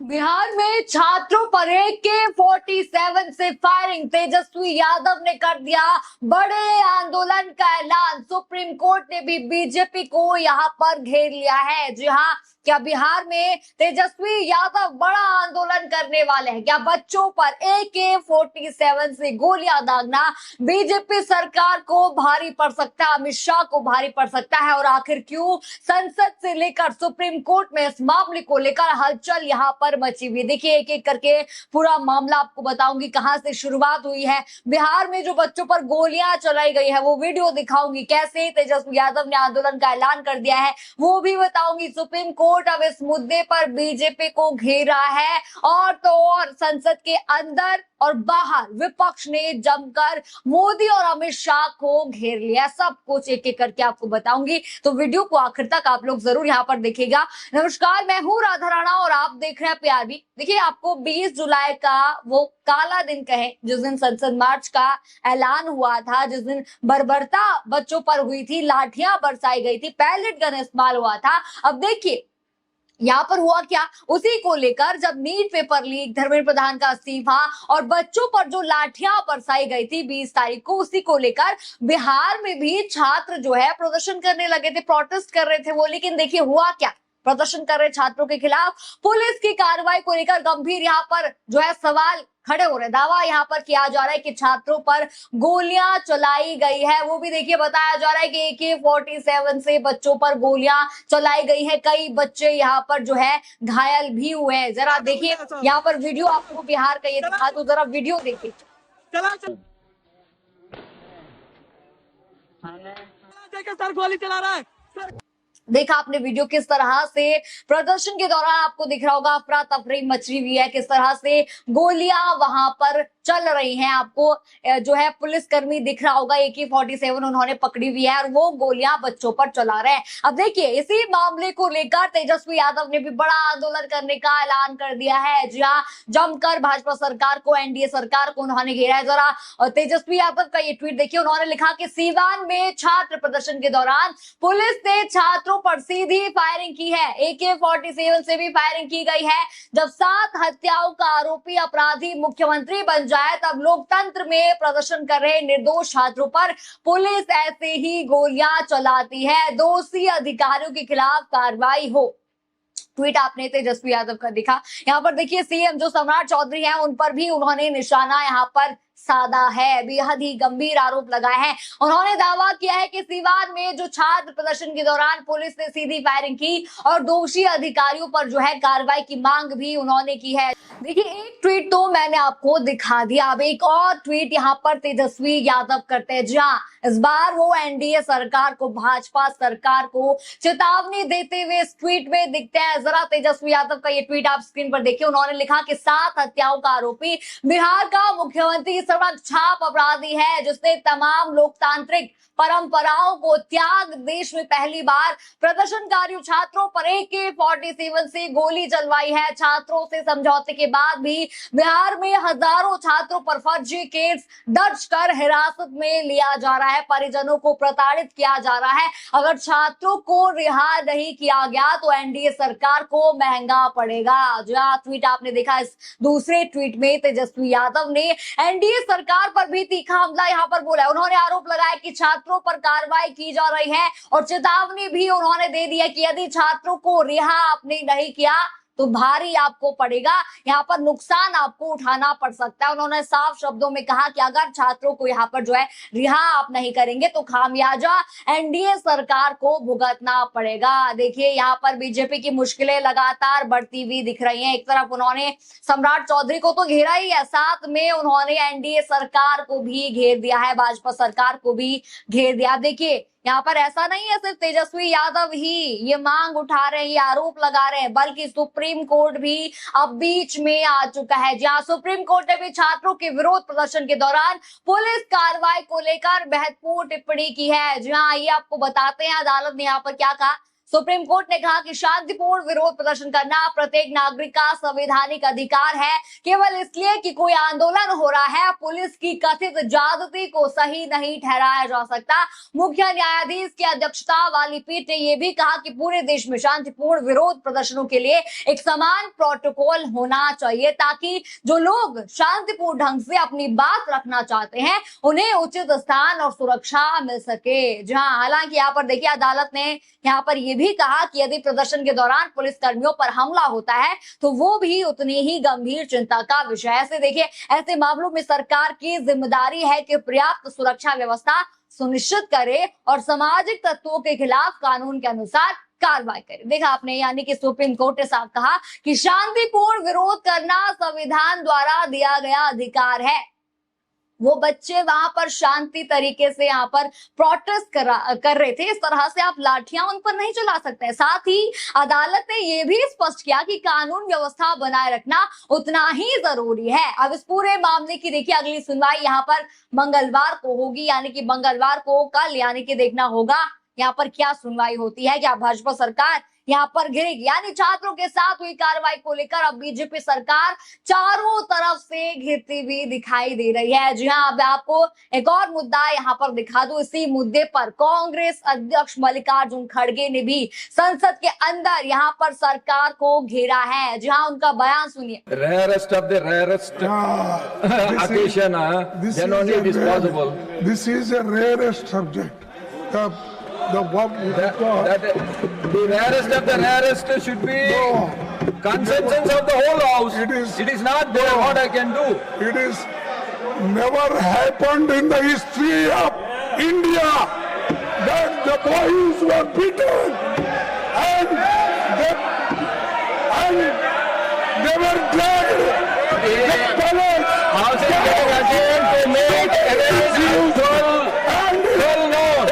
बिहार में छात्रों पर AK-47 से फायरिंग, तेजस्वी यादव ने कर दिया बड़े आंदोलन का ऐलान। सुप्रीम कोर्ट ने भी बीजेपी को यहां पर घेर लिया है। जी हाँ, क्या बिहार में तेजस्वी यादव बड़ा आंदोलन करने वाले हैं? क्या बच्चों पर AK-47 से गोलियां दागना बीजेपी सरकार को भारी पड़ सकता है, अमित शाह को भारी पड़ सकता है? और आखिर क्यों संसद से लेकर सुप्रीम कोर्ट में इस मामले को लेकर हलचल यहां पर मची हुई? देखिए, एक एक करके पूरा मामला आपको बताऊंगी, कहां से शुरुआत हुई है। बिहार में जो बच्चों पर गोलियां चलाई गई है वो वीडियो दिखाऊंगी, कैसे तेजस्वी यादव ने आंदोलन का ऐलान कर दिया है वो भी बताऊंगी। सुप्रीम कोर्ट अब इस मुद्दे पर बीजेपी को घेरा है, और तो और संसद के अंदर और बाहर विपक्ष ने जमकर मोदी और अमित शाह को घेर लिया। सब कुछ एक एक करके आपको बताऊंगी, तो वीडियो को आखिर तक आप लोग जरूर यहाँ पर देखिएगा। नमस्कार, मैं हूँ राधा राणा और आप देख रहे हैं PRB। देखिए, आपको 20 जुलाई का वो काला दिन कहे जिस दिन संसद मार्च का ऐलान हुआ था, जिस दिन बर्बरता बच्चों पर हुई थी, लाठियां बरसाई गई थी, पैलेट गन इस्तेमाल हुआ था। अब देखिए यहाँ पर हुआ क्या, उसी को लेकर जब NEET paper leak, Dharmendra Pradhan का इस्तीफा और बच्चों पर जो लाठियां बरसाई गई थी 20 तारीख को, उसी को लेकर बिहार में भी छात्र जो है प्रदर्शन करने लगे थे, प्रोटेस्ट कर रहे थे वो। लेकिन देखिए हुआ क्या, प्रदर्शन कर रहे छात्रों के खिलाफ पुलिस की कार्रवाई को लेकर गंभीर यहाँ पर जो है सवाल खड़े हो रहे। दावा यहाँ पर किया जा रहा है कि छात्रों पर गोलियां चलाई गई है, वो भी देखिए बताया जा रहा है कि AK-47 से बच्चों पर गोलियां चलाई गई है। कई बच्चे यहाँ पर जो है घायल भी हुए हैं। जरा देखिए यहाँ पर वीडियो, आपको बिहार का ये दिखा दो, जरा वीडियो देखिए। सर गोली चला रहा है। देखा आपने वीडियो, किस तरह से प्रदर्शन के दौरान आपको दिख रहा होगा अफरा तफरी मची हुई है, किस तरह से गोलियां वहां पर चल रही हैं। आपको जो है पुलिसकर्मी दिख रहा होगा, AK-47 उन्होंने पकड़ी हुई है और वो गोलियां बच्चों पर चला रहे हैं। अब देखिए, इसी मामले को लेकर तेजस्वी यादव ने भी बड़ा आंदोलन करने का ऐलान कर दिया है। जी हाँ, जमकर भाजपा सरकार को, NDA सरकार को उन्होंने घेरा है। जरा तेजस्वी यादव का ये ट्वीट देखिए, उन्होंने लिखा कि सीवान में छात्र प्रदर्शन के दौरान पुलिस ने छात्रों पर सीधी फायरिंग की है, AK-47 से भी फायरिंग की गई है। जब 7 हत्याओं का आरोपी अपराधी मुख्यमंत्री बन जाए, तब लोकतंत्र में प्रदर्शन कर रहे निर्दोष छात्रों पर पुलिस ऐसे ही गोलियां चलाती है। दोषी अधिकारियों के खिलाफ कार्रवाई हो। ट्वीट आपने तेजस्वी यादव का दिखा। यहाँ पर देखिए CM जो सम्राट चौधरी हैं उन पर भी उन्होंने निशाना यहाँ पर साधा है, बेहद ही गंभीर आरोप लगाए हैं। उन्होंने दावा किया है कि सीवान में जो छात्र प्रदर्शन के दौरान पुलिस ने सीधी फायरिंग की और दोषी अधिकारियों पर जो है कार्रवाई की मांग भी उन्होंने की है। देखिए, एक ट्वीट तो मैंने आपको दिखा दिया, अब एक और ट्वीट यहाँ पर तेजस्वी यादव करते हैं। जहां इस बार वो NDA सरकार को, भाजपा सरकार को चेतावनी देते हुए इस ट्वीट में दिखते हैं। जरा तेजस्वी यादव का ये ट्वीट आप स्क्रीन पर देखिए। उन्होंने लिखा कि 7 हत्याओं का आरोपी बिहार का मुख्यमंत्री छाप अपराधी है, जिसने तमाम लोकतांत्रिक परंपराओं को त्याग देश में पहली बार प्रदर्शनकारियों छात्रों पर AK-47 से गोली चलवाई है। छात्रों से समझौते के बाद भी बिहार में हजारों छात्रों पर फर्जी केस दर्ज कर हिरासत में लिया जा रहा है, परिजनों को प्रताड़ित किया जा रहा है। अगर छात्रों को रिहा नहीं किया गया तो NDA सरकार को महंगा पड़ेगा। जो ट्वीट आपने देखा, इस दूसरे ट्वीट में तेजस्वी यादव ने NDA सरकार पर भी तीखा हमला यहाँ पर बोला है। उन्होंने आरोप लगाया कि छात्रों पर कार्रवाई की जा रही है और चेतावनी भी उन्होंने दे दी है कि यदि छात्रों को रिहा आपने नहीं किया तो भारी आपको पड़ेगा, यहाँ पर नुकसान आपको उठाना पड़ सकता है। उन्होंने साफ शब्दों में कहा कि अगर छात्रों को यहाँ पर जो है रिहा आप नहीं करेंगे तो खामियाजा NDA सरकार को भुगतना पड़ेगा। देखिए, यहाँ पर बीजेपी की मुश्किलें लगातार बढ़ती हुई दिख रही हैं। एक तरफ उन्होंने सम्राट चौधरी को तो घेरा ही है, साथ में उन्होंने NDA सरकार को भी घेर दिया है, भाजपा सरकार को भी घेर दिया। देखिए, यहाँ पर ऐसा नहीं है सिर्फ तेजस्वी यादव ही ये मांग उठा रहे हैं, ये आरोप लगा रहे हैं, बल्कि सुप्रीम कोर्ट भी अब बीच में आ चुका है। जहां सुप्रीम कोर्ट ने भी छात्रों के विरोध प्रदर्शन के दौरान पुलिस कार्रवाई को लेकर महत्वपूर्ण टिप्पणी की है। जहां ये आपको बताते हैं अदालत ने यहाँ पर क्या कहा। सुप्रीम कोर्ट ने कहा कि शांतिपूर्ण विरोध प्रदर्शन करना प्रत्येक नागरिक का संवैधानिक अधिकार है। केवल इसलिए कि कोई आंदोलन हो रहा है, पुलिस की कथित ज्यादती को सही नहीं ठहराया जा सकता। मुख्य न्यायाधीश की अध्यक्षता वाली पीठ ने यह भी कहा कि पूरे देश में शांतिपूर्ण विरोध प्रदर्शनों के लिए एक समान प्रोटोकॉल होना चाहिए, ताकि जो लोग शांतिपूर्ण ढंग से अपनी बात रखना चाहते हैं उन्हें उचित स्थान और सुरक्षा मिल सके। जहां हालांकि यहाँ पर देखिए अदालत ने यहाँ पर यह भी कहा कि यदि प्रदर्शन के दौरान पुलिस कर्मियों पर हमला होता है तो वो भी उतनी ही गंभीर चिंता का विषय है। ऐसे देखिए ऐसे मामलों में सरकार की जिम्मेदारी है कि पर्याप्त सुरक्षा व्यवस्था सुनिश्चित करे और सामाजिक तत्वों के खिलाफ कानून के अनुसार कार्रवाई करे। देखा आपने, यानी कि सुप्रीम कोर्ट ने साफ कहा कि शांतिपूर्ण विरोध करना संविधान द्वारा दिया गया अधिकार है। वो बच्चे वहां पर शांति तरीके से यहाँ पर प्रोटेस्ट कर रहे थे, इस तरह से आप लाठियां उन पर नहीं चला सकते। साथ ही अदालत ने यह भी स्पष्ट किया कि कानून व्यवस्था बनाए रखना उतना ही जरूरी है। अब इस पूरे मामले की देखिए अगली सुनवाई यहाँ पर मंगलवार को होगी, यानी कि मंगलवार को कल, यानी कि देखना होगा यहाँ पर क्या सुनवाई होती है। क्या भाजपा सरकार यहाँ पर गिरेगी, यानी छात्रों के साथ हुई कार्रवाई को लेकर अब बीजेपी सरकार चारों तरफ से घिरती हुई दिखाई दे रही है। जी हाँ, अब आपको एक और मुद्दा यहाँ पर दिखा दूं। इसी मुद्दे पर कांग्रेस अध्यक्ष मल्लिकार्जुन खड़गे ने भी संसद के अंदर यहाँ पर सरकार को घेरा है। जी हाँ, उनका बयान सुनिए। Rarest of the rarest occasion, then only it is possible. This is a rarest subject. The rarest of the rarest should be consensus of the whole house. It is not there what I can do. It is never happened in the history of India that the boys were beaten and they were dragged. The palace. House is getting again to make against you.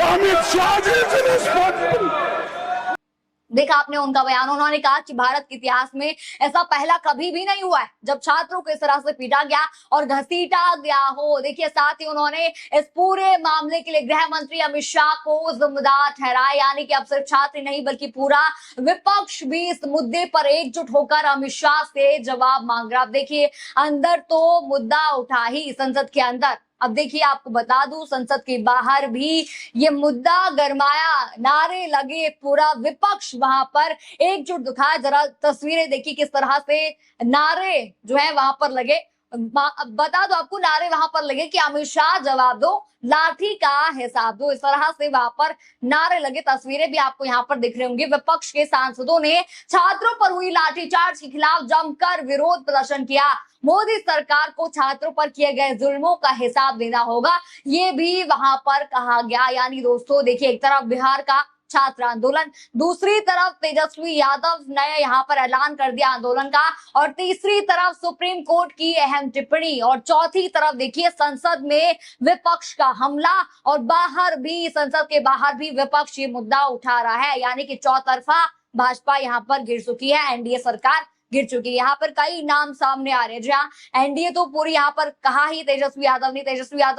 Amit Shah is responsible. देखा आपने उनका बयान। उन्होंने कहा कि भारत के इतिहास में ऐसा पहला कभी भी नहीं हुआ है जब छात्रों को इस तरह से पीटा गया और घसीटा गया हो। देखिए साथ ही उन्होंने इस पूरे मामले के लिए गृह मंत्री अमित शाह को जिम्मेदार ठहराया, यानी कि अब सिर्फ छात्र नहीं बल्कि पूरा विपक्ष भी इस मुद्दे पर एकजुट होकर अमित शाह से जवाब मांग रहा। अब देखिए अंदर तो मुद्दा उठा ही संसद के अंदर, अब देखिए आपको बता दूं संसद के बाहर भी ये मुद्दा गरमाया, नारे लगे, पूरा विपक्ष वहां पर एकजुट दिखा। जरा तस्वीरें देखिए किस तरह से नारे जो है वहां पर लगे। बता दो आपको, नारे वहां पर लगे कि अमित शाह जवाब दो, लाठी का हिसाब दो, इस तरह से वहां पर नारे लगे। तस्वीरें भी आपको यहाँ पर दिख रही होंगी। विपक्ष के सांसदों ने छात्रों पर हुई लाठीचार्ज के खिलाफ जमकर विरोध प्रदर्शन किया। मोदी सरकार को छात्रों पर किए गए जुल्मों का हिसाब देना होगा, ये भी वहां पर कहा गया। यानी दोस्तों देखिए एक तरफ बिहार का छात्र आंदोलन, दूसरी तरफ तेजस्वी यादव ने यहाँ पर ऐलान कर दिया आंदोलन का, और तीसरी तरफ सुप्रीम कोर्ट की अहम टिप्पणी, और चौथी तरफ देखिए संसद में विपक्ष का हमला, और बाहर भी संसद के बाहर भी विपक्ष ये मुद्दा उठा रहा है। यानी कि चौतरफा भाजपा यहाँ पर गिर चुकी है, एनडीए सरकार गिर चुकी है। यहाँ पर कई नाम सामने आ रहे हैं। जहाँ एनडीए तो पूरी यहाँ पर कहा ही तेजस्वी यादव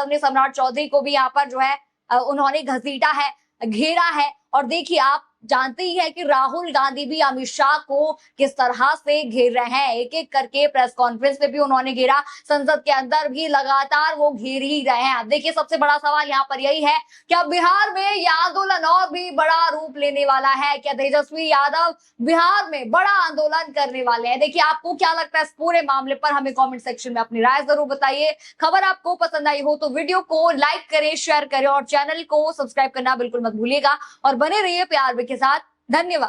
ने सम्राट चौधरी को भी यहाँ पर जो है उन्होंने घसीटा है, घेरा है। और देखिए आप जानते ही है कि राहुल गांधी भी अमित शाह को किस तरह से घेर रहे हैं, एक एक करके प्रेस कॉन्फ्रेंस में भी उन्होंने घेरा, संसद के अंदर भी लगातार वो घेर ही रहे हैं। अब देखिए सबसे बड़ा सवाल यहाँ पर यही है कि अब बिहार में यह आंदोलन और भी बड़ा रूप लेने वाला है। क्या तेजस्वी यादव बिहार में बड़ा आंदोलन करने वाले हैं? देखिए आपको क्या लगता है इस पूरे मामले पर, हमें कॉमेंट सेक्शन में अपनी राय जरूर बताइए। खबर आपको पसंद आई हो तो वीडियो को लाइक करें, शेयर करें और चैनल को सब्सक्राइब करना बिल्कुल मत भूलिएगा, और बने रहिए प्यार के साथ। धन्यवाद।